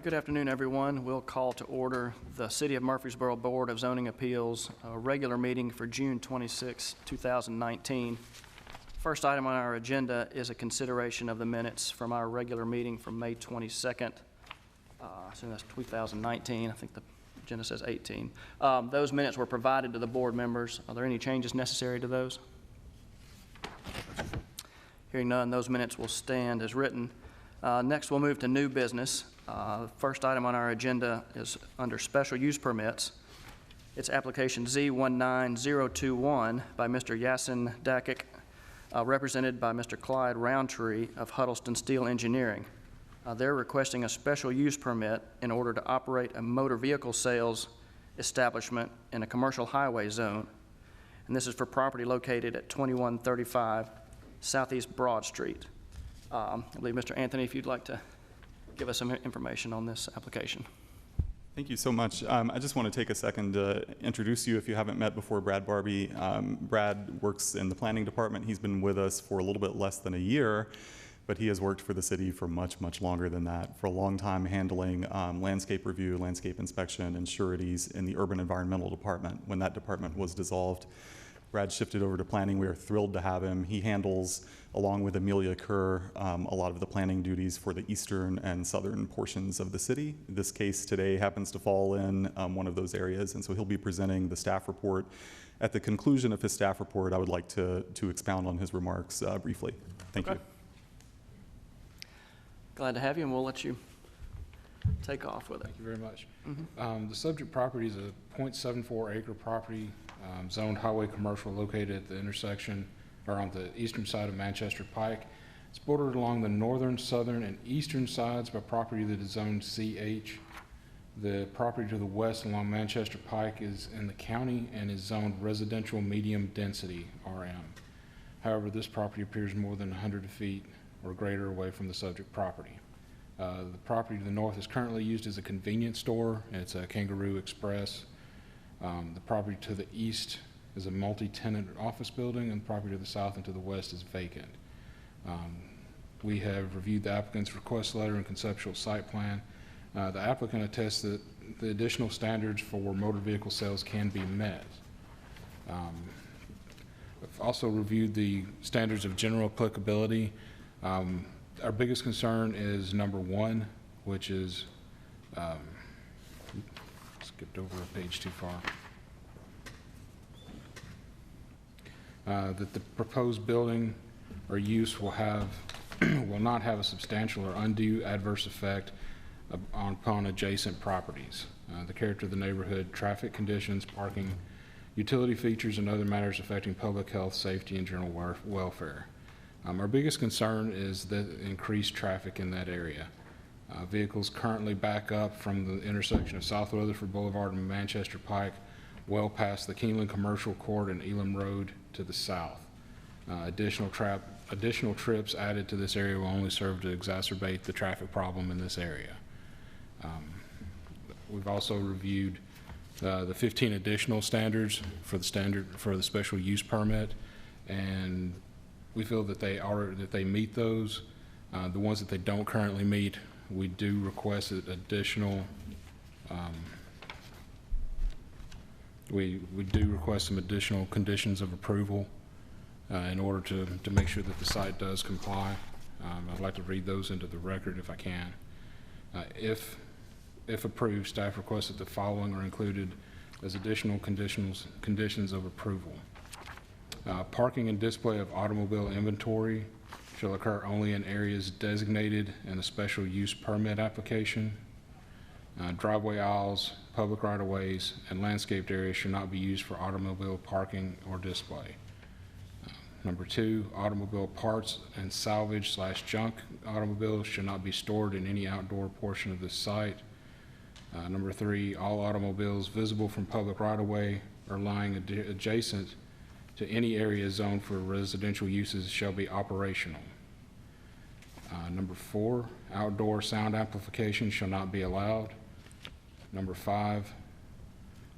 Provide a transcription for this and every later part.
Good afternoon, everyone. We'll call to order the City of Murfreesboro Board of Zoning Appeals regular meeting for June 26, 2019. First item on our agenda is a consideration of the minutes from our regular meeting from May 22nd. So that's 2019. I think the agenda says 18. Those minutes were provided to the board members. Are there any changes necessary to those? Hearing none, those minutes will stand as written. Next, we'll move to new business. First item on our agenda is under special use permits. It's application Z19021 by Mr. Yasin Dakic, represented by Mr. Clyde Roundtree of Huddleston Steel Engineering. They're requesting a special use permit in order to operate a motor vehicle sales establishment in a commercial highway zone. And this is for property located at 2135 Southeast Broad Street. I believe, Mr. Anthony, if you'd like to give us some information on this application. Thank you so much. I just want to take a second to introduce you if you haven't met before. Brad Barbie. Brad works in the planning department. He's been with us for a little bit less than a year, but he has worked for the city for much, much longer than that, for a long time handling landscape review, landscape inspection, and sureties in the urban environmental department when that department was dissolved. Brad shifted over to planning. We are thrilled to have him. He handles, along with Amelia Kerr, a lot of the planning duties for the eastern and southern portions of the city. This case today happens to fall in one of those areas, and so he'll be presenting the staff report. At the conclusion of his staff report, I would like to expound on his remarks briefly. Thank you. Glad to have you, and we'll let you take off with it. Thank you very much. The subject property is a 0.74 acre property, zoned highway commercial, located at the intersection or on the eastern side of Manchester Pike. It's bordered along the northern, southern, and eastern sides by property that is zoned CH. The property to the west along Manchester Pike is in the county and is zoned residential medium density, RM. However, this property appears more than 100 feet or greater away from the subject property. The property to the north is currently used as a convenience store. It's a Kangaroo Express. The property to the east is a multi-tenant office building, and the property to the south and to the west is vacant. We have reviewed the applicant's request letter and conceptual site plan. The applicant attests that the additional standards for motor vehicle sales can be met. I've also reviewed the standards of general applicability. Our biggest concern is number one, which is, skipped over a page too far. That the proposed building or use will not have a substantial or undue adverse effect upon adjacent properties. The character of the neighborhood, traffic conditions, parking, utility features, and other matters affecting public health, safety, and general welfare. Our biggest concern is the increased traffic in that area. Vehicles currently back up from the intersection of South Rutherford Boulevard and Manchester Pike well past the Keeneland Commercial Court and Elam Road to the south. Additional trips added to this area will only serve to exacerbate the traffic problem in this area. We've also reviewed the 15 additional standards for the special use permit, and we feel that they meet those. The ones that they don't currently meet, we do request additional. We do request some additional conditions of approval in order to make sure that the site does comply. I'd like to read those into the record if I can. If approved, staff requests that the following are included as additional conditions of approval. Parking and display of automobile inventory shall occur only in areas designated in a special use permit application. Driveway aisles, public right-of-ways, and landscaped areas should not be used for automobile parking or display. Number two, automobile parts and salvage/junk automobiles should not be stored in any outdoor portion of the site. Number three, all automobiles visible from public right-of-way or lying adjacent to any area zoned for residential uses shall be operational. Number four, outdoor sound amplification shall not be allowed. Number five,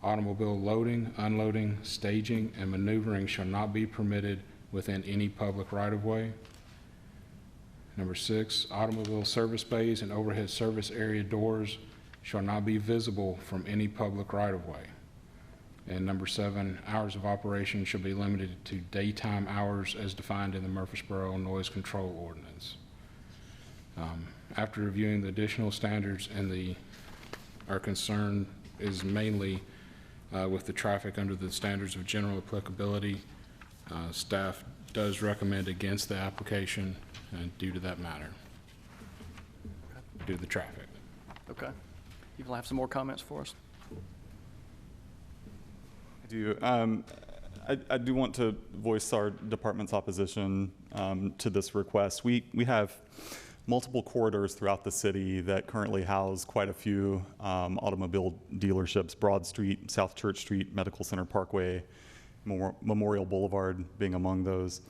automobile loading, unloading, staging, and maneuvering shall not be permitted within any public right-of-way. Number 6, automobile service bays and overhead service area doors shall not be visible from any public right-of-way. And number 7, hours of operation shall be limited to daytime hours as defined in the Murfreesboro Noise Control Ordinance. After reviewing the additional standards and our concern is mainly with the traffic under the standards of general applicability, staff does recommend against the application due to that matter, due to the traffic. Okay. You will have some more comments for us? I do. I do want to voice our department's opposition to this request. We have multiple corridors throughout the city that currently house quite a few automobile dealerships, Broad Street, South Church Street, Medical Center Parkway, Memorial Boulevard being among those.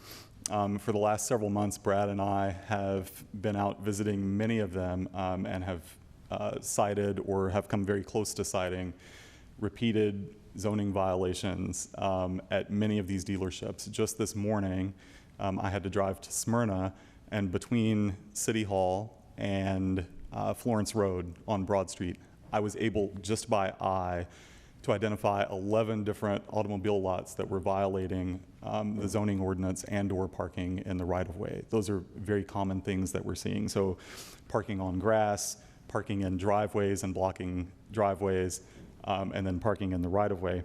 For the last several months, Brad and I have been out visiting many of them and have cited or have come very close to citing repeated zoning violations at many of these dealerships. Just this morning, I had to drive to Smyrna, and between City Hall and Florence Road on Broad Street, I was able, just by eye, to identify 11 different automobile lots that were violating the zoning ordinance and/or parking in the right-of-way. Those are very common things that we're seeing. So parking on grass, parking in driveways and blocking driveways, and then parking in the right-of-way.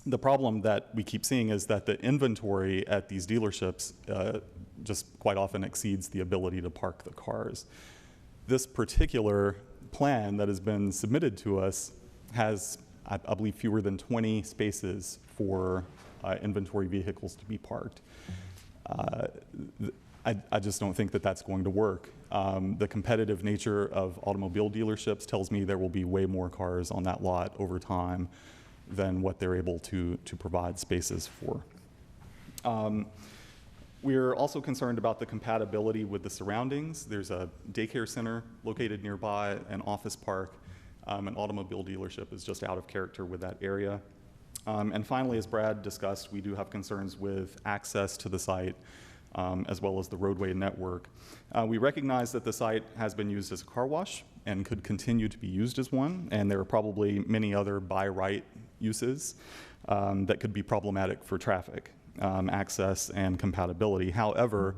The problem that we keep seeing is that the inventory at these dealerships just quite often exceeds the ability to park the cars. This particular plan that has been submitted to us has, I believe, fewer than 20 spaces for inventory vehicles to be parked. I just don't think that that's going to work. The competitive nature of automobile dealerships tells me there will be way more cars on that lot over time than what they're able to provide spaces for. We're also concerned about the compatibility with the surroundings. There's a daycare center located nearby, an office park. An automobile dealership is just out of character with that area. And finally, as Brad discussed, we do have concerns with access to the site as well as the roadway network. We recognize that the site has been used as a car wash and could continue to be used as one, and there are probably many other by right uses that could be problematic for traffic access and compatibility. However,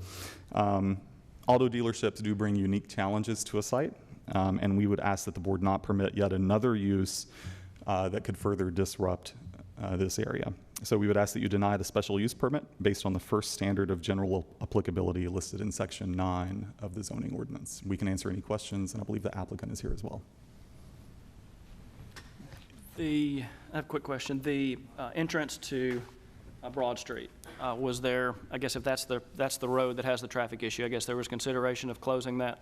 auto dealerships do bring unique challenges to a site, and we would ask that the board not permit yet another use that could further disrupt this area. So we would ask that you deny the special use permit based on the first standard of general applicability listed in section 9 of the zoning ordinance. We can answer any questions, and I believe the applicant is here as well. I have a quick question. The entrance to Broad Street, was there, I guess if that's the road that has the traffic issue, I guess there was consideration of closing that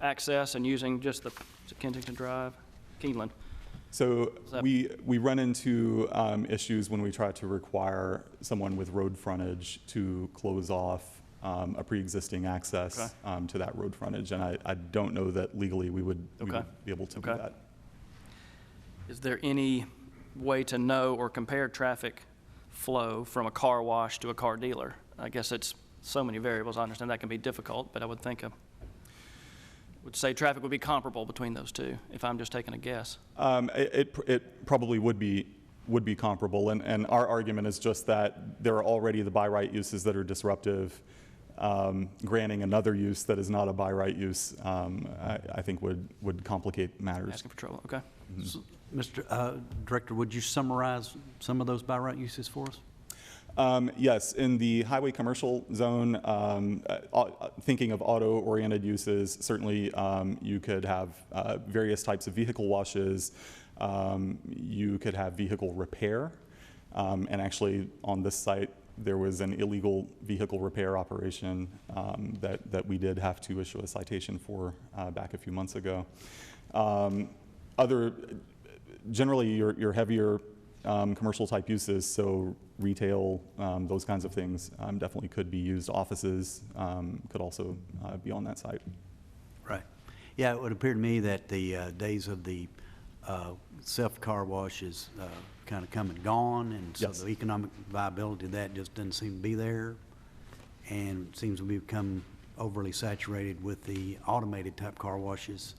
access and using just the Kensington Drive, Keeneland? So we run into issues when we try to require someone with road frontage to close off a pre-existing access to that road frontage, and I don't know that legally we would be able to do that. Is there any way to know or compare traffic flow from a car wash to a car dealer? I guess it's so many variables. I understand that can be difficult, but I would think would say traffic would be comparable between those two, if I'm just taking a guess. It probably would be comparable, and our argument is just that there are already the by right uses that are disruptive. Granting another use that is not a by right use, I think would complicate matters. Asking for trouble, okay. Mm-hmm. So, Mr. Director, would you summarize some of those by right uses for us? Yes, in the highway commercial zone, thinking of auto-oriented uses, certainly you could have various types of vehicle washes. You could have vehicle repair. And actually, on this site, there was an illegal vehicle repair operation that we did have to issue a citation for back a few months ago. Generally, your heavier commercial type uses, so retail, those kinds of things definitely could be used. Offices could also be on that site. Right. Yeah, it would appear to me that the days of the self-car wash is kind of come and gone, and so Yes. the economic viability of that just doesn't seem to be there, and seems to become overly saturated with the automated type car washes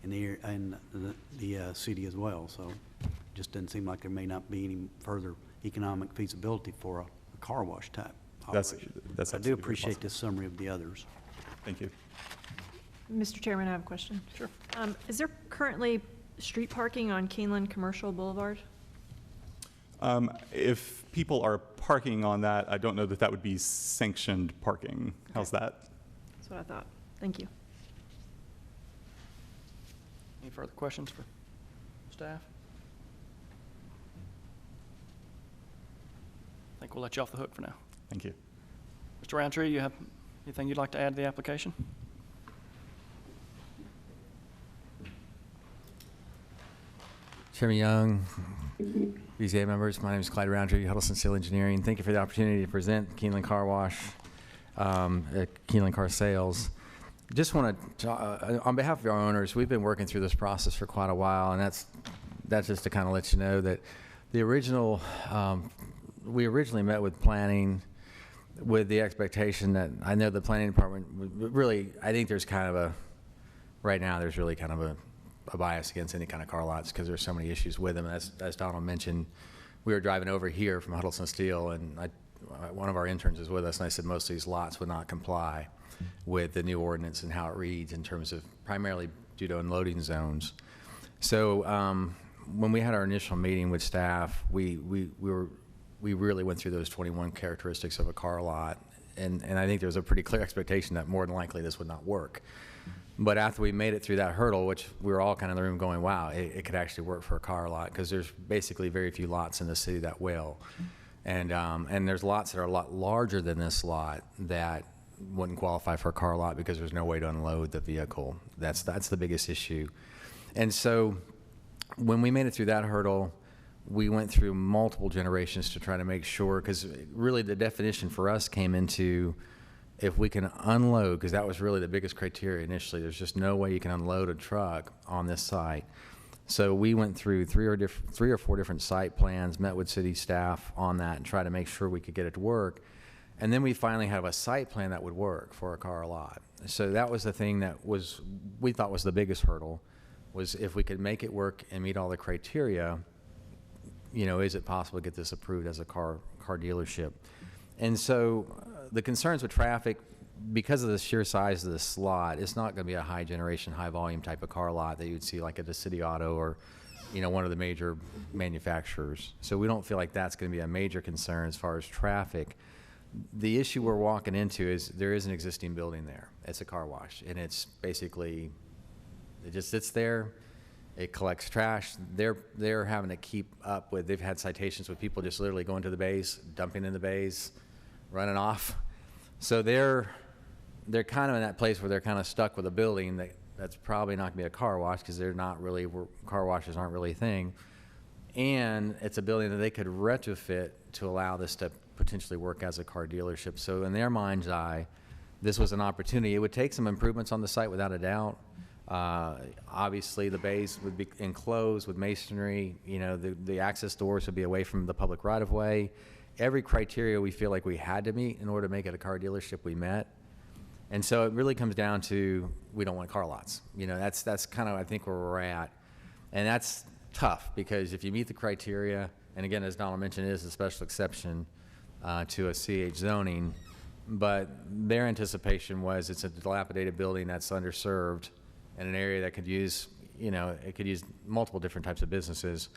in the city as well. So it just doesn't seem like there may not be any further economic feasibility for a car wash type That's operation. I do absolutely very appreciate possible. this summary of the others. Thank you. Mr. Chairman, I have a question. Sure. Is there currently street parking on Keeneland Commercial Boulevard? If people are parking on that, I don't know that that would be sanctioned parking. How's that? That's what I thought. Thank you. Any further questions for staff? I think we'll let you off the hook for now. Thank you. Mr. Roundtree, you have anything you'd like to add to the application? Chairman Young, BZA members, my name is Clyde Roundtree, Huddleston Steel Engineering. Thank you for the opportunity to present Keeneland Car Wash, Keeneland Car Sales. Just want to, on behalf of our owners, we've been working through this process for quite a while, and that's just to kind of let you know that the original, we originally met with planning with the expectation that, I know the planning department, really, I think there's kind of a, right now, there's really kind of a bias against any kind of car lots because there's so many issues with them. As Donald mentioned, we were driving over here from Huddleston Steel, and one of our interns is with us, and I said most of these lots would not comply with the new ordinance and how it reads in terms of primarily due to unloading zones. So when we had our initial meeting with staff, we really went through those 21 characteristics of a car lot, and I think there was a pretty clear expectation that more than likely this would not work. But after we made it through that hurdle, which we were all kind of in the room going, wow, it could actually work for a car lot, because there's basically very few lots in the city that will. And there's lots that are a lot larger than this lot that wouldn't qualify for a car lot because there's no way to unload the vehicle. That's the biggest issue. And so when we made it through that hurdle, we went through multiple generations to try to make sure, because really the definition for us came into if we can unload, because that was really the biggest criteria initially. There's just no way you can unload a truck on this site. So we went through three or four different site plans, met with city staff on that, and tried to make sure we could get it to work. And then we finally have a site plan that would work for a car lot. So that was the thing that we thought was the biggest hurdle, was if we could make it work and meet all the criteria, is it possible to get this approved as a car dealership? And so the concerns with traffic, because of the sheer size of the slot, it's not going to be a high generation, high volume type of car lot that you'd see like at a City Auto or, one of the major manufacturers. So we don't feel like that's going to be a major concern as far as traffic. The issue we're walking into is there is an existing building there. It's a car wash, and it's basically, it just sits there. It collects trash. They're having to keep up with, they've had citations with people just literally going to the bays, dumping in the bays, running off. So they're kind of in that place where they're kind of stuck with a building that's probably not going to be a car wash, because they're not really, car washes aren't really a thing. And it's a building that they could retrofit to allow this to potentially work as a car dealership. So in their mind's eye, this was an opportunity. It would take some improvements on the site without a doubt. Obviously the bays would be enclosed with masonry. The access doors would be away from the public right-of-way. Every criteria we feel like we had to meet in order to make it a car dealership, we met. And so it really comes down to, we don't want car lots. That's kind of, I think, where we're at. And that's tough, because if you meet the criteria, and again, as Donald mentioned, it is a special exception to a CH zoning, but their anticipation was it's a dilapidated building that's underserved in an area that could use, it could use multiple different types of businesses.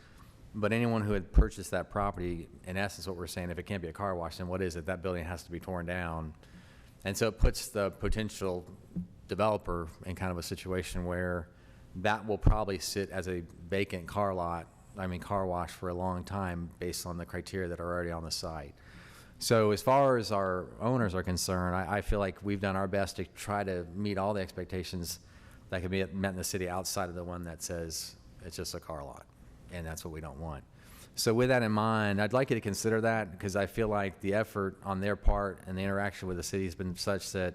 But anyone who had purchased that property, in essence, what we're saying, if it can't be a car wash, then what is it? That building has to be torn down. And so it puts the potential developer in kind of a situation where that will probably sit as a vacant car wash for a long time based on the criteria that are already on the site. So as far as our owners are concerned, I feel like we've done our best to try to meet all the expectations that can be met in the city outside of the one that says it's just a car lot, and that's what we don't want. So with that in mind, I'd like you to consider that, because I feel like the effort on their part and the interaction with the city has been such that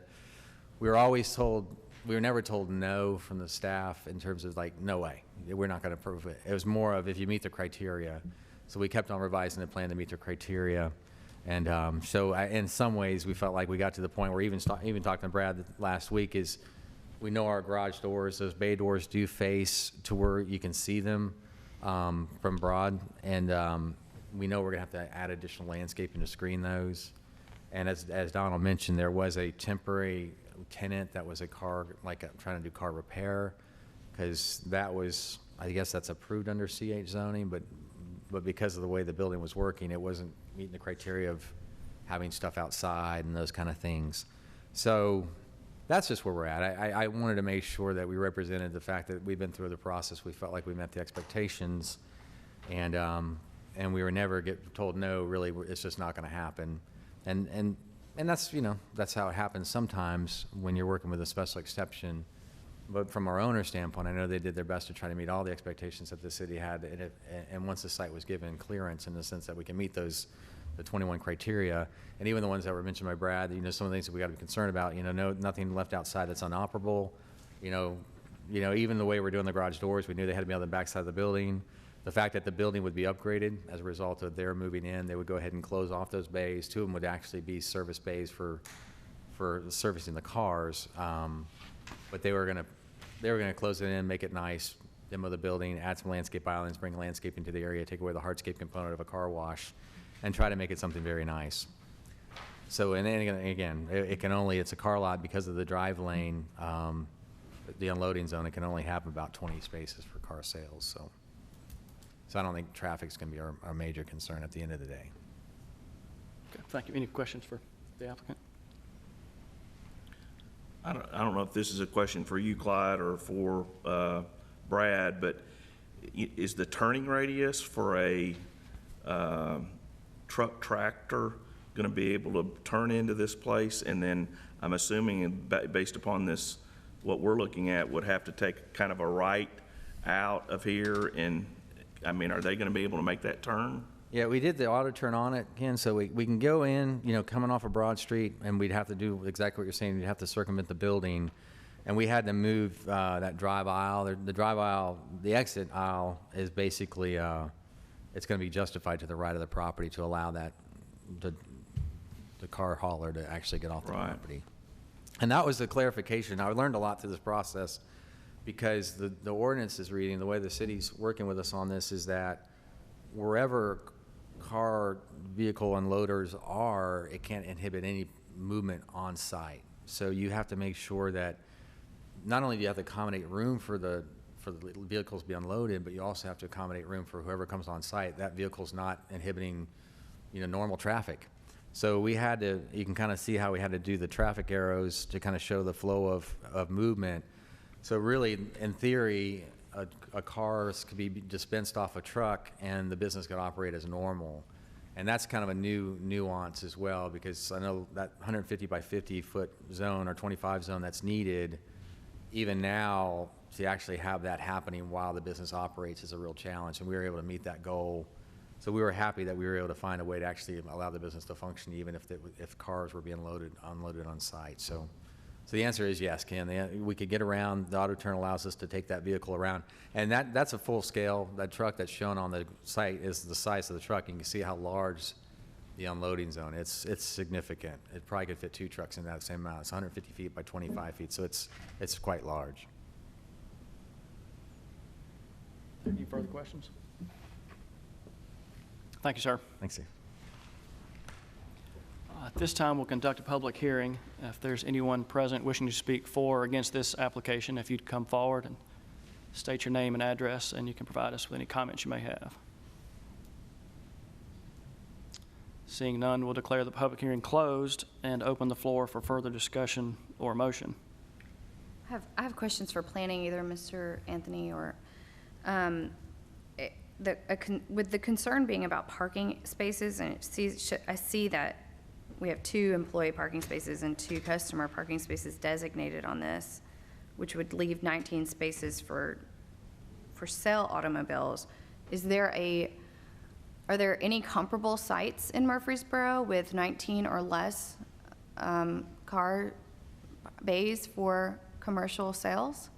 we were never told no from the staff in terms of like, no way, we're not going to approve it. It was more of, if you meet the criteria. So we kept on revising the plan to meet the criteria. And so in some ways, we felt like we got to the point where even talking to Brad last week is we know our garage doors, those bay doors do face to where you can see them from Broad. And we know we're going to have to add additional landscaping to screen those. And as Donald mentioned, there was a temporary tenant that was trying to do car repair, because that was, I guess that's approved under C8 zoning, but because of the way the building was working, it wasn't meeting the criteria of having stuff outside and those kind of things. So that's just where we're at. I wanted to make sure that we represented the fact that we've been through the process. We felt like we met the expectations, and we were never told, no, really, it's just not going to happen. And that's, that's how it happens sometimes when you're working with a special exception. But from our owner's standpoint, I know they did their best to try to meet all the expectations that the city had. And once the site was given clearance in the sense that we can meet the 21 criteria, and even the ones that were mentioned by Brad, some of the things that we got to be concerned about, nothing left outside that's inoperable. Even the way we're doing the garage doors, we knew they had to be on the backside of the building. The fact that the building would be upgraded as a result of their moving in, they would go ahead and close off those bays. 2 of them would actually be service bays for servicing the cars. But they were going to close it in, make it nice, demo the building, add some landscape islands, bring landscaping to the area, take away the hardscape component of a car wash, and try to make it something very nice. So, and then again, it's a car lot because of the drive lane, the unloading zone, it can only have about 20 spaces for car sales. So I don't think traffic's going to be our major concern at the end of the day. Okay, thank you. Any questions for the applicant? I don't know if this is a question for you, Clyde, or for Brad, but is the turning radius for a truck tractor going to be able to turn into this place? And then I'm assuming, based upon this, what we're looking at, would have to take kind of a right out of here. And I mean, are they going to be able to make that turn? Yeah, we did the auto turn on it, Ken, so we can go in, coming off of Broad Street, and we'd have to do exactly what you're saying. We'd have to circumvent the building, and we had to move that drive aisle. The drive aisle, the exit aisle is basically, it's going to be justified to the right of the property to allow the car hauler to actually get off the property. And that was the clarification. I learned a lot through this process, because the ordinance is reading, the way the city's working with us on this is that wherever car vehicle unloaders are, it can't inhibit any movement on site. So you have to make sure that not only do you have to accommodate room for the vehicles to be unloaded, but you also have to accommodate room for whoever comes on site. That vehicle's not inhibiting, normal traffic. So we had to, you can kind of see how we had to do the traffic arrows to kind of show the flow of movement. So really, in theory, a car could be dispensed off a truck and the business could operate as normal. And that's kind of a new nuance as well, because I know that 150 by 50 foot zone or 25 zone that's needed, even now, to actually have that happening while the business operates is a real challenge, and we were able to meet that goal. So we were happy that we were able to find a way to actually allow the business to function even if cars were being unloaded on site. So the answer is yes, Ken. We could get around. The auto turn allows us to take that vehicle around. And that's a full scale. That truck that's shown on the site is the size of the truck. You can see how large the unloading zone is. It's significant. It probably could fit 2 trucks in that same amount. It's 150 feet by 25 feet, so it's quite large. Any further questions? Thank you, sir. Thanks, Steve. At this time, we'll conduct a public hearing. If there's anyone present wishing to speak for or against this application, if you'd come forward and state your name and address, and you can provide us with any comments you may have. Seeing none, we'll declare the public hearing closed and open the floor for further discussion or motion. I have questions for planning, either Mr. Anthony or, with the concern being about parking spaces, and I see that we have 2 employee parking spaces and 2 customer parking spaces designated on this, which would leave 19 spaces for sale automobiles. Are there any comparable sites in Murfreesboro with 19 or less car bays for commercial sales?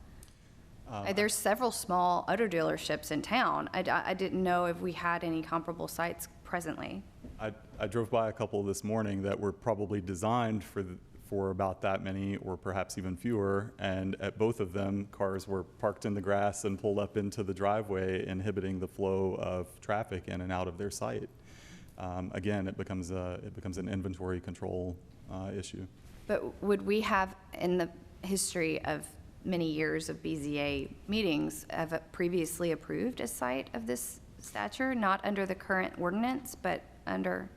There's several small auto dealerships in town. I didn't know if we had any comparable sites presently. I drove by a couple this morning that were probably designed for about that many, or perhaps even fewer, and at both of them, cars were parked in the grass and pulled up into the driveway, inhibiting the flow of traffic in and out of their site. Again, it becomes an inventory control issue. But would we have, in the history of many years of BZA meetings, have previously approved a site of this stature, not under the current ordinance, but under?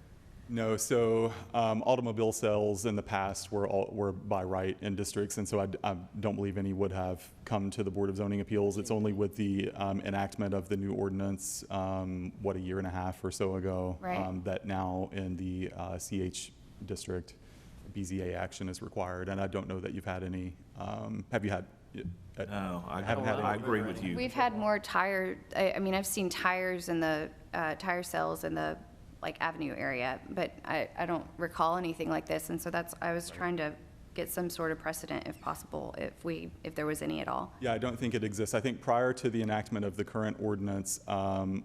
No, so automobile sales in the past were by right in districts, and so I don't believe any would have come to the Board of Zoning Appeals. It's only with the enactment of the new ordinance, a year and a half or so ago, Right. that now in the CH district, BZA action is required. And I don't know that you've had any. Have you had? No, I haven't had any. I agree with you. We've had more I mean, I've seen tires in the, tire sales in the, like, Avenue area, but I don't recall anything like this, and so I was trying to get some sort of precedent, if possible, if there was any at all. Yeah, I don't think it exists. I think prior to the enactment of the current ordinance,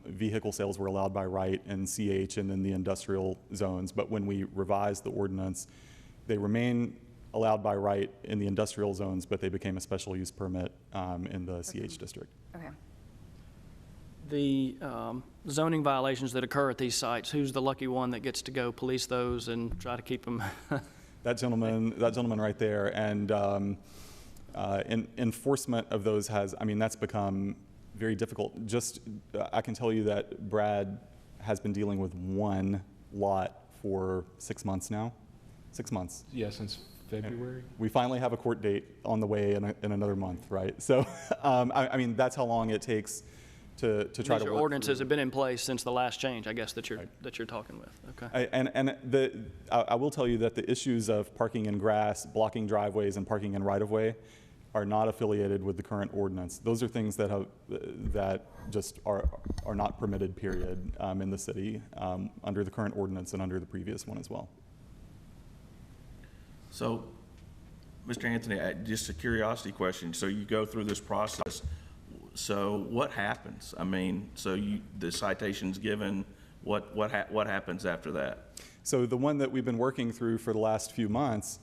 vehicle sales were allowed by right in CH and in the industrial zones, but when we revised the ordinance, they remain allowed by right in the industrial zones, but they became a special use permit in the CH district. Okay. The zoning violations that occur at these sites, who's the lucky one that gets to go police those and try to keep them? That gentleman right there, and enforcement of those that's become very difficult. I can tell you that Brad has been dealing with one lot for 6 months now. 6 months. Yeah, since February? We finally have a court date on the way in another month, right? So, that's how long it takes to try to These work ordinances through. have been in place since the last change, I guess, that you're talking with. Okay. I will tell you that the issues of parking in grass, blocking driveways, and parking in right-of-way are not affiliated with the current ordinance. Those are things that just are not permitted, period, in the city, under the current ordinance and under the previous one as well. So, Mr. Anthony, just a curiosity question. So you go through this process. So what happens? The citation's given. What happens after that? So the one that we've been working through for the last few months,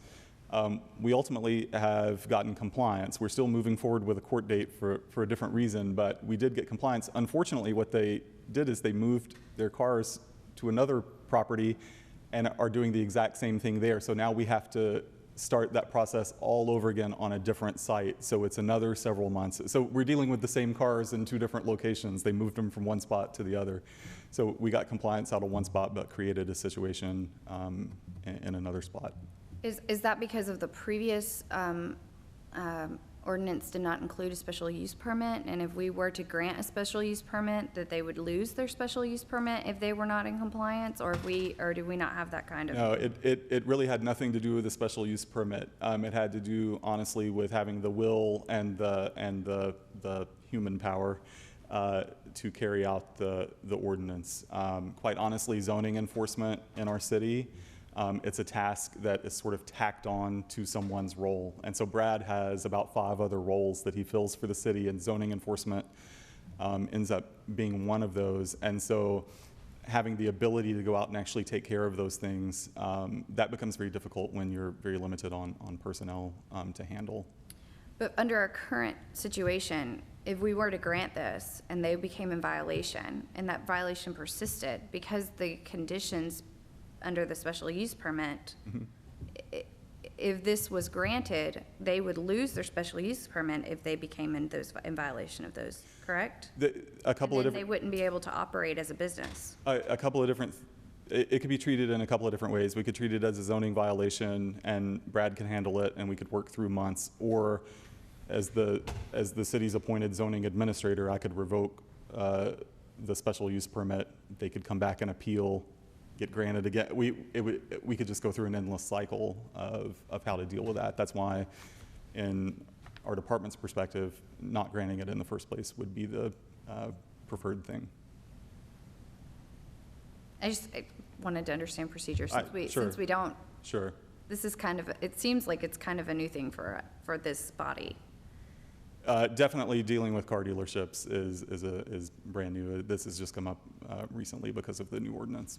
we ultimately have gotten compliance. We're still moving forward with a court date for a different reason, but we did get compliance. Unfortunately, what they did is they moved their cars to another property and are doing the exact same thing there. So now we have to start that process all over again on a different site. So it's another several months. So we're dealing with the same cars in two different locations. They moved them from one spot to the other. So we got compliance out of one spot, but created a situation in another spot. Is that because of the previous ordinance did not include a special use permit? And if we were to grant a special use permit, that they would lose their special use permit if they were not in compliance? Or do we not have that kind of? No, it really had nothing to do with the special use permit. It had to do, honestly, with having the will and the human power to carry out the ordinance. Quite honestly, zoning enforcement in our city, it's a task that is sort of tacked on to someone's role. And so Brad has about 5 other roles that he fills for the city, and zoning enforcement ends up being one of those. And so having the ability to go out and actually take care of those things, that becomes very difficult when you're very limited on personnel to handle. But under our current situation, if we were to grant this and they became in violation and that violation persisted because the conditions under the special use permit, if this was granted, they would lose their special use permit if they became in violation of those, correct? A couple of And then they different. wouldn't be able to operate as a business. A couple of different, it could be treated in a couple of different ways. We could treat it as a zoning violation, and Brad can handle it, and we could work through months. Or as the city's appointed zoning administrator, I could revoke the special use permit. They could come back and appeal, get granted again. We could just go through an endless cycle of how to deal with that. That's why, in our department's perspective, not granting it in the first place would be the preferred thing. I wanted to understand procedure Sure. since we don't, Sure. this is kind of, it seems like it's kind of a new thing for this body. Definitely dealing with car dealerships is brand new. This has just come up recently because of the new ordinance.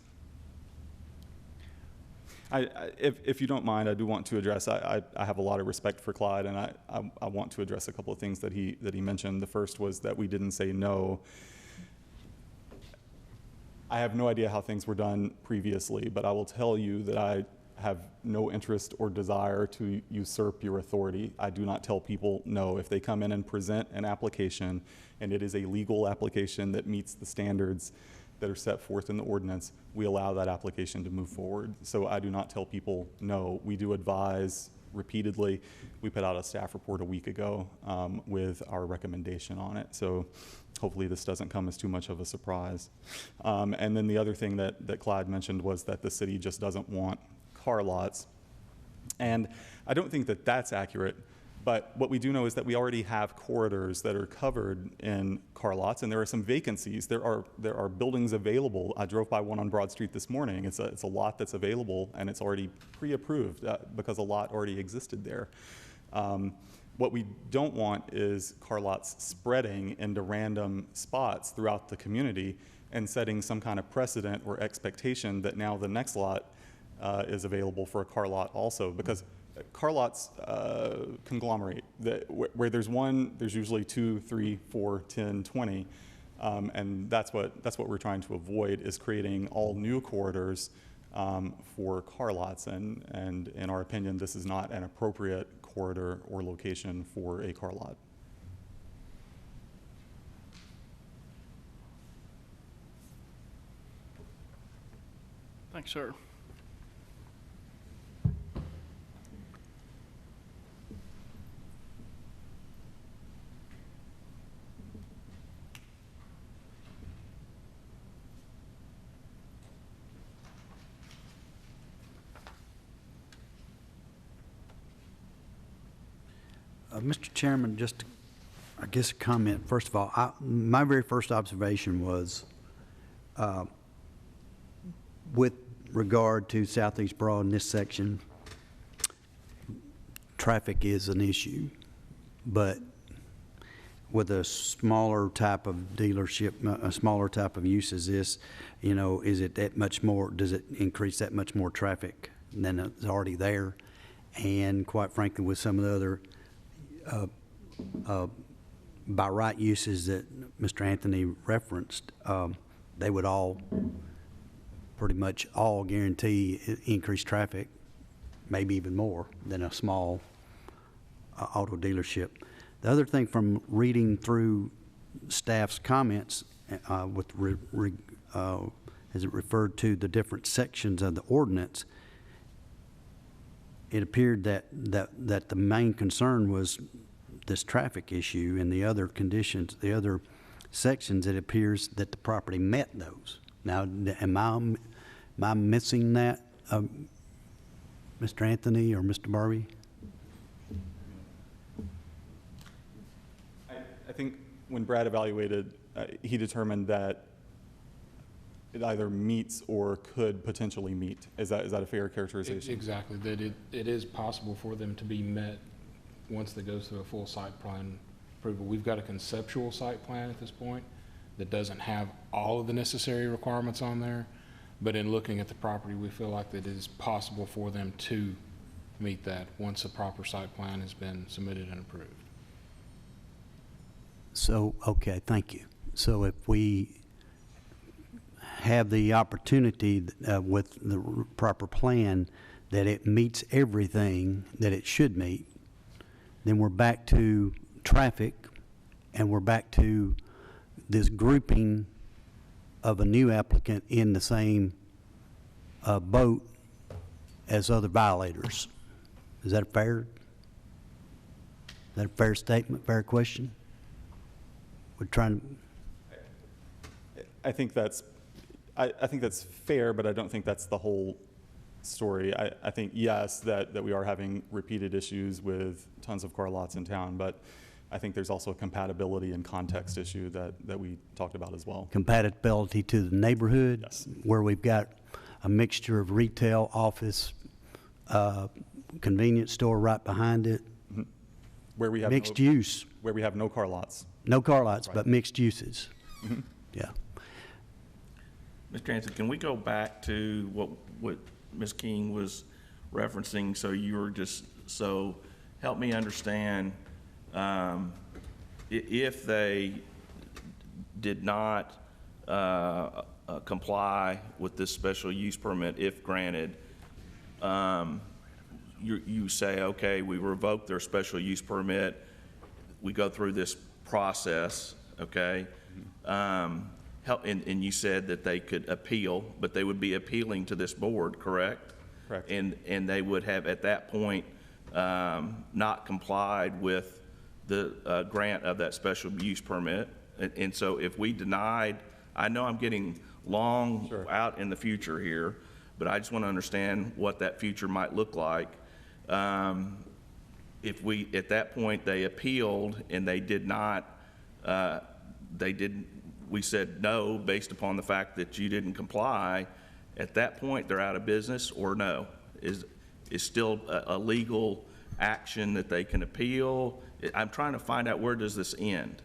If you don't mind, I do want to address, I have a lot of respect for Clyde, and I want to address a couple of things that he mentioned. The first was that we didn't say no. I have no idea how things were done previously, but I will tell you that I have no interest or desire to usurp your authority. I do not tell people no. If they come in and present an application, and it is a legal application that meets the standards that are set forth in the ordinance, we allow that application to move forward. So I do not tell people no. We do advise repeatedly. We put out a staff report a week ago with our recommendation on it. So hopefully this doesn't come as too much of a surprise. And then the other thing that Clyde mentioned was that the city just doesn't want car lots. And I don't think that that's accurate. But what we do know is that we already have corridors that are covered in car lots, and there are some vacancies. There are buildings available. I drove by one on Broad Street this morning. It's a lot that's available, and it's already pre-approved because a lot already existed there. What we don't want is car lots spreading into random spots throughout the community and setting some kind of precedent or expectation that now the next lot is available for a car lot also, because car lots conglomerate. Where there's one, there's usually 2, 3, 4, 10, 20. And that's what we're trying to avoid, is creating all new corridors for car lots. And in our opinion, this is not an appropriate corridor or location for a car lot. Thanks, sir. Mr. Chairman, just, I guess, a comment. First of all, my very first observation was with regard to Southeast Broad in this section, traffic is an issue, but with a smaller type of dealership, a smaller type of use as this, is it that much more, does it increase that much more traffic than is already there? And quite frankly, with some of the other by right uses that Mr. Anthony referenced, they would all pretty much all guarantee increased traffic, maybe even more than a small auto dealership. The other thing from reading through staff's comments as it referred to the different sections of the ordinance, it appeared that the main concern was this traffic issue, and the other conditions, the other sections, it appears that the property met those. Now, am I missing that, Mr. Anthony or Mr. Barbie? I think when Brad evaluated, he determined that it either meets or could potentially meet. Is that a fair characterization? Exactly, that it is possible for them to be met once they go through a full site plan approval. We've got a conceptual site plan at this point that doesn't have all of the necessary requirements on there, but in looking at the property, we feel like that it is possible for them to meet that once a proper site plan has been submitted and approved. So, okay, thank you. So if we have the opportunity with the proper plan that it meets everything that it should meet, then we're back to traffic, and we're back to this grouping of a new applicant in the same boat as other violators. Is that fair? Is that a fair statement, fair question? We're trying to... I think that's fair, but I don't think that's the whole story. I think, yes, that we are having repeated issues with tons of car lots in town, but I think there's also a compatibility and context issue that we talked about as well. Compatibility to the neighborhood? Yes. Where we've got a mixture of retail, office, convenience store right behind it. Mm-hmm. Where we have mixed use. Where we have no car lots. No car lots, Right. but mixed uses. Mm-hmm. Yeah. Mr. Anthony, can we go back to what Ms. King was referencing, so you were just, so help me understand, if they did not comply with this special use permit, if granted, you say, okay, we revoke their special use permit, we go through this process, okay? And you said that they could appeal, but they would be appealing to this board, correct? Correct. And they would have, at that point, not complied with the grant of that special use permit. And so if we denied, I know I'm getting long Sure. out in the future here, but I just want to understand what that future might look like. If we, at that point, they appealed and they did not, we said no based upon the fact that you didn't comply, at that point, they're out of business, or no? Is still a legal action that they can appeal? I'm trying to find out, where does this end?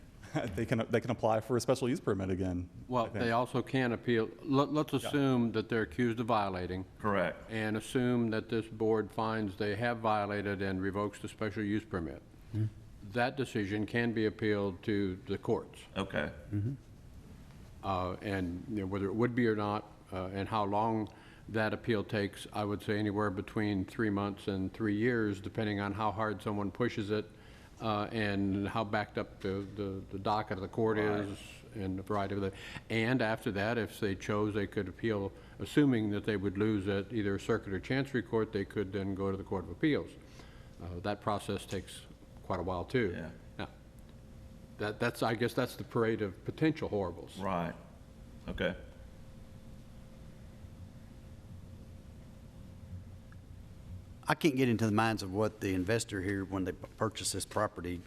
They can apply for a special use permit again. Well, they also can appeal. Let's assume that they're accused of violating, Correct. and assume that this board finds they have violated and revokes the special use permit. That decision can be appealed to the courts. Okay. And you know, whether it would be or not, and how long that appeal takes, I would say anywhere between 3 months and 3 years, depending on how hard someone pushes it, and how backed up the docket of the court is, and a variety of that. And after that, if they chose, they could appeal, assuming that they would lose at either circuit or chancery court, they could then go to the Court of Appeals. That process takes quite a while, too. Yeah. Now, that's, I guess that's the parade of potential horribles. Right. Okay. I can't get into the minds of what the investor here, when they purchased this property,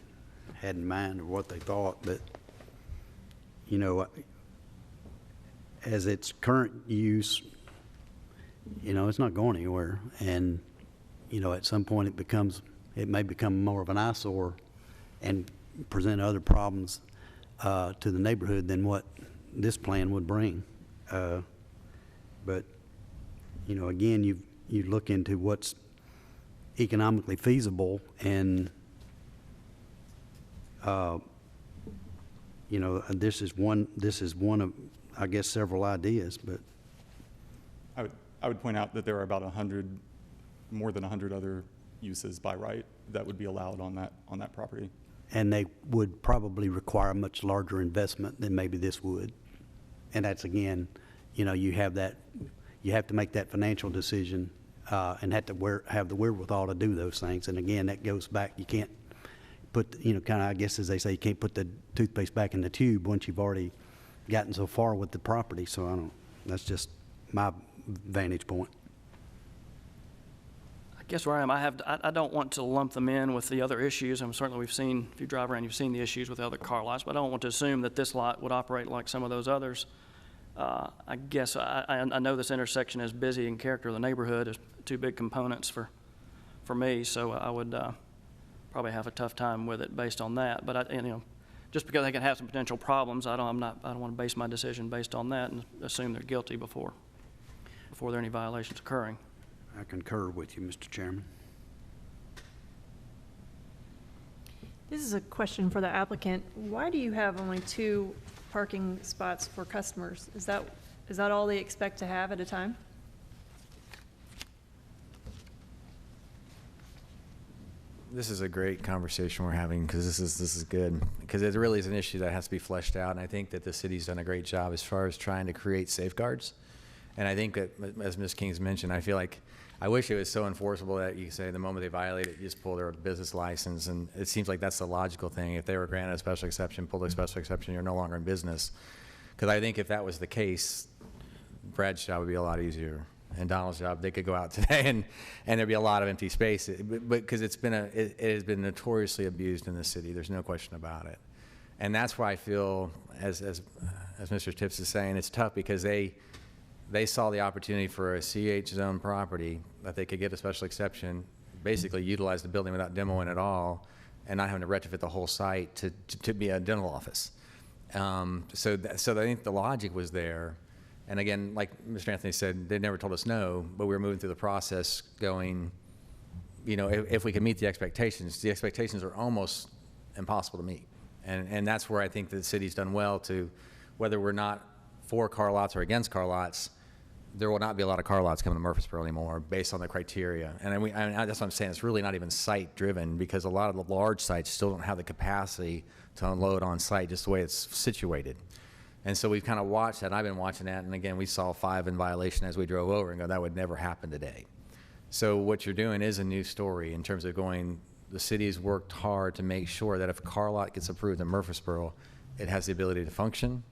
had in mind or what they thought, but, you know, as its current use, you know, it's not going anywhere. And, you know, at some point it may become more of an eyesore and present other problems to the neighborhood than what this plan would bring. But, you know, again, you look into what's economically feasible, and you know, this is one of, I guess, several ideas. But I would point out that there are about more than 100 other uses by right that would be allowed on that property. and they would probably require a much larger investment than maybe this would. And that's, again, you know, you have to make that financial decision and have the wherewithal to do those things. And again, that goes back, you can't put, you know, kind of, I guess as they say, you can't put the toothpaste back in the tube once you've already gotten so far with the property. So that's just my vantage point. I guess where I am, I don't want to lump them in with the other issues. And certainly we've seen, if you drive around, you've seen the issues with the other car lots, but I don't want to assume that this lot would operate like some of those others. I guess I know this intersection is busy in character of the neighborhood is two big components for me, so I would probably have a tough time with it based on that. But you know, just because they can have some potential problems, I don't want to base my decision based on that and assume they're guilty before there are any violations occurring. I concur with you, Mr. Chairman. This is a question for the applicant. Why do you have only 2 parking spots for customers? Is that all they expect to have at a time? This is a great conversation we're having, because this is good, because it really is an issue that has to be fleshed out, and I think that the city's done a great job as far as trying to create safeguards. And I think that, as Ms. King's mentioned, I wish it was so enforceable that you say the moment they violate it, you just pull their business license, and it seems like that's the logical thing. If they were granted a special exception, pull the special exception, you're no longer in business. Because I think if that was the case, Brad's job would be a lot easier, and Donald's job, they could go out today and there'd be a lot of empty space. But because it has been notoriously abused in the city, there's no question about it. And that's why I feel, as Mr. Tips is saying, it's tough, because they saw the opportunity for a CH zone property that they could get a special exception, basically utilize the building without demoing at all, and not having to retrofit the whole site to be a dental office. So I think the logic was there. And again, like Mr. Anthony said, they never told us no, but we were moving through the process going, you know, if we can meet the expectations are almost impossible to meet. And that's where I think the city's done well to, whether we're not for car lots or against car lots, there will not be a lot of car lots coming to Murfreesboro anymore based on the criteria. And that's what I'm saying. It's really not even site driven because a lot of the large sites still don't have the capacity to unload on site just the way it's situated. And so we've kind of watched that, and I've been watching that. And again, we saw 5 in violation as we drove over and go, that would never happen today. So what you're doing is a new story in terms of going, the city's worked hard to make sure that if a car lot gets approved in Murfreesboro, it has the ability to function,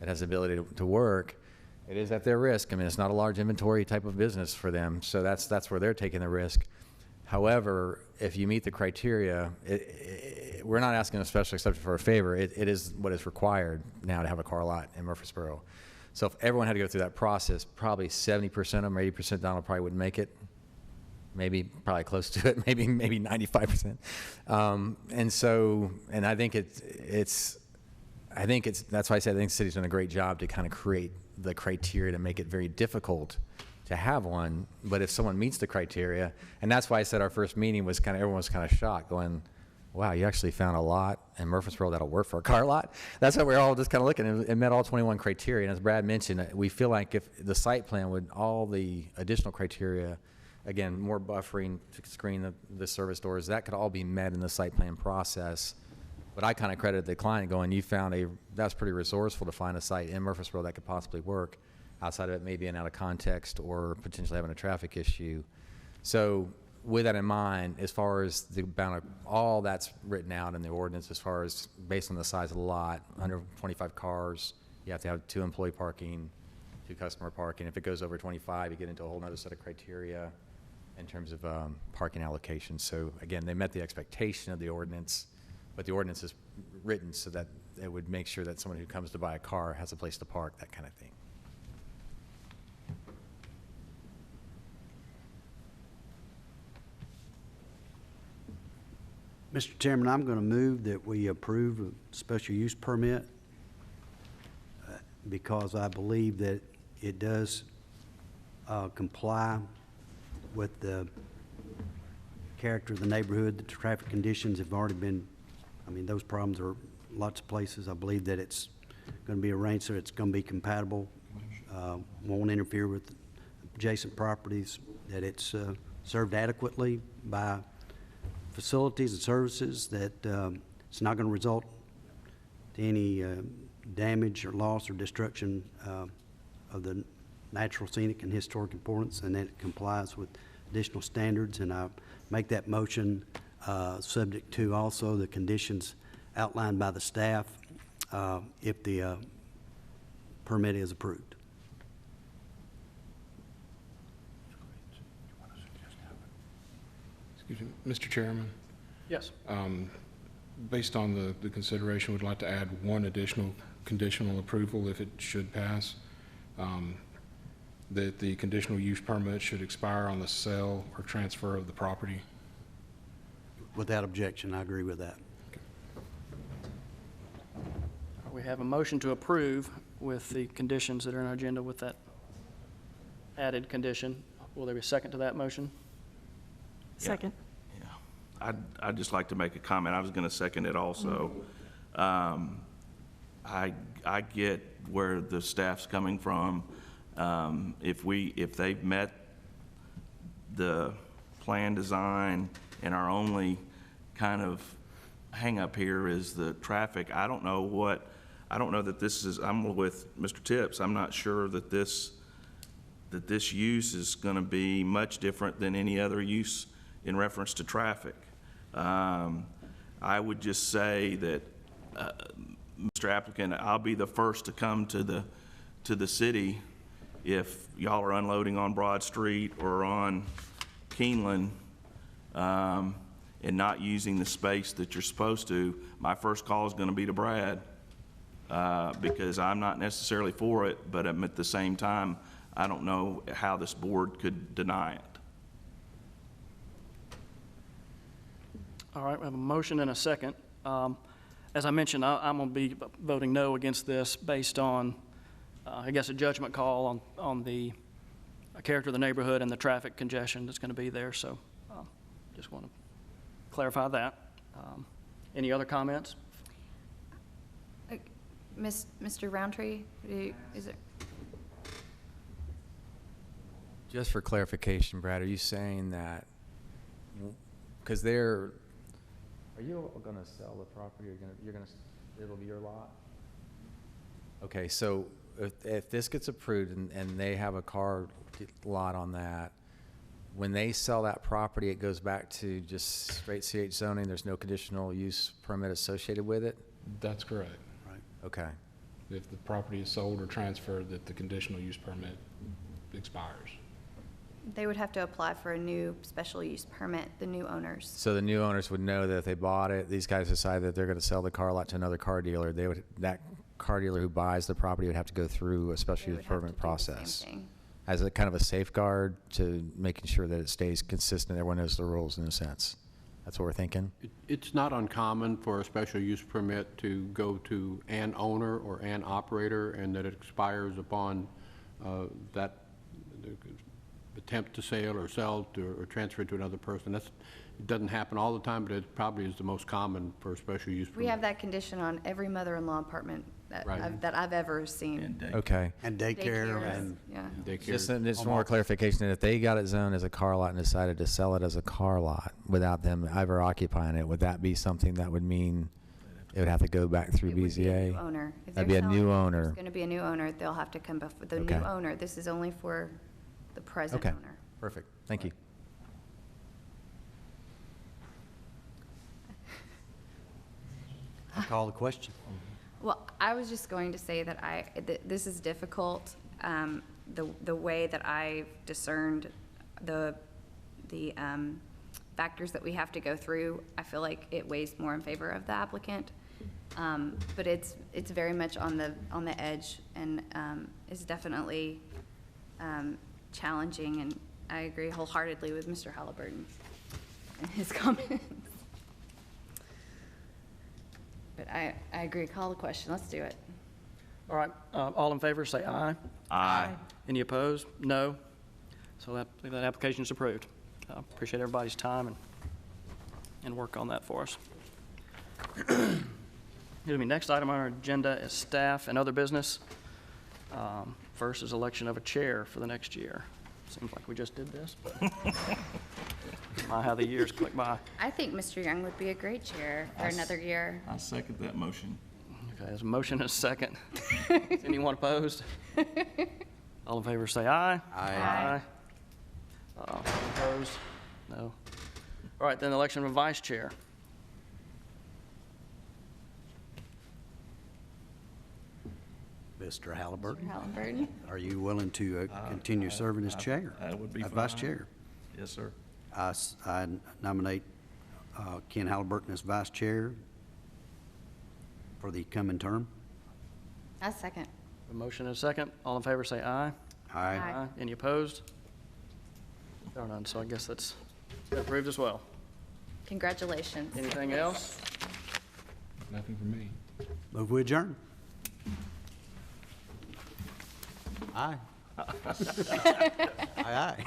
it has the ability to work. It is at their risk. I mean, it's not a large inventory type of business for them, so that's where they're taking the risk. However, if you meet the criteria, we're not asking a special exception for a favor. It is what is required now to have a car lot in Murfreesboro. So if everyone had to go through that process, probably 70% of them or 80% Donald probably wouldn't make it. Maybe probably close to it, maybe 95%. And I think that's why I said I think the city's done a great job to kind of create the criteria to make it very difficult to have one. But if someone meets the criteria, and that's why I said our first meeting was everyone was kind of shocked, going, wow, you actually found a lot in Murfreesboro that'll work for a car lot? That's what we're all just kind of looking at. It met all 21 criteria. And as Brad mentioned, we feel like if the site plan would, all the additional criteria, again, more buffering to screen the service doors, that could all be met in the site plan process. But I kind of credited the client going, you found that's pretty resourceful to find a site in Murfreesboro that could possibly work outside of it maybe being out of context or potentially having a traffic issue. So with that in mind, as far as the amount of, all that's written out in the ordinance as far as based on the size of the lot, under 25 cars, you have to have 2 employee parking, 2 customer parking. If it goes over 25, you get into a whole other set of criteria in terms of parking allocation. So again, they met the expectation of the ordinance, but the ordinance is written so that it would make sure that someone who comes to buy a car has a place to park, that kind of thing. Mr. Chairman, I'm going to move that we approve a special use permit because I believe that it does comply with the character of the neighborhood. The traffic conditions have already been, I mean, those problems are lots of places. I believe that it's going to be arranged so it's going to be compatible, won't interfere with adjacent properties, that it's served adequately by facilities and services, that it's not going to result to any damage or loss or destruction of the natural, scenic, and historic importance, and that it complies with additional standards. And I make that motion subject to also the conditions outlined by the staff if the permit is approved. Excuse me, Mr. Chairman, Yes. based on the consideration, we'd like to add one additional conditional approval if it should pass. That the conditional use permit should expire on the sale or transfer of the property. Without objection, I agree with that. We have a motion to approve with the conditions that are in our agenda with that added condition. Will there be a second to that motion? Second. Yeah. I'd just like to make a comment. I was going to second it also. I get where the staff's coming from. If they've met the plan design and our only kind of hang up here is the traffic, I don't know that this is, I'm with Mr. Tips, I'm not sure that this use is going to be much different than any other use in reference to traffic. I would just say that, Mr. Applicant, I'll be the first to come to the city if y'all are unloading on Broad Street or on Keeneland and not using the space that you're supposed to. My first call is going to be to Brad because I'm not necessarily for it, but at the same time, I don't know how this board could deny it. All right, we have a motion and a second. As I mentioned, I'm going to be voting no against this based on I guess, a judgment call on the character of the neighborhood and the traffic congestion that's going to be there, so just want to clarify that. Any other comments? Mr. Roundtree, is it? Just for clarification, Brad, are you saying that, because are you going to sell the property, or it'll be your lot? Okay, so if this gets approved and they have a car lot on that, when they sell that property, it goes back to just straight CH zoning, there's no conditional use permit associated with it? That's correct. Okay, If the property is sold or transferred, that the conditional use permit expires. They would have to apply for a new special use permit, the new owners. so the new owners would know that if they bought it, these guys decide that they're going to sell the car lot to another car dealer, that car dealer who buys the property would have to go through a special They use would have to permit do the process same thing. as a kind of a safeguard to making sure that it stays consistent, everyone knows the rules in a sense. That's what we're thinking? It's not uncommon for a special use permit to go to an owner or an operator, and that it expires upon that attempt to sell or or transfer it to another person. It doesn't happen all the time, but it probably is the most common for a special use permit. We have that condition on every mother-in-law apartment Right. that I've ever seen. Okay. And daycare Daycares, and yeah. Daycare. Just more clarification, that if they got it zoned as a car lot and decided to sell it as a car lot without them ever occupying it, would that be something that would mean it would have to go back through It would be a BZA? new owner. If That'd they're be a new selling it, owner. There's going to be a new owner. They'll have to come before the new Okay. owner. This is only for the present Okay, owner. perfect. Thank you. I call the question. Well, I was just going to say that this is difficult. The way that I've discerned the factors that we have to go through, I feel like it weighs more in favor of the applicant. But it's very much on the edge and is definitely challenging, and I agree wholeheartedly with Mr. Halliburton and his comments. But I agree, call the question, let's do it. All right, all in favor, say aye. Aye. Any opposed? No. So that application is approved. Appreciate everybody's time and work on that for us. Excuse me, next item on our agenda is staff and other business. First is election of a chair for the next year. Seems like we just did this, but my, how the years click by. I think Mr. Young would be a great chair for another year. I second that motion. Okay, there's a motion and a second. Is anyone opposed? All in favor, say aye. Aye. Opposed? No. All right, then election of a vice chair. Mr. Halliburton, Halliburton? are you willing to continue serving as chair? I would be Vice fine. chair. Yes, sir. I nominate Ken Halliburton as vice chair for the coming term. A second. A motion and a second. All in favor, say aye. Aye. Any opposed? There are none, so I guess that's been approved as well. Congratulations. Anything else? Nothing for me. Move we adjourn. Aye. Aye, aye.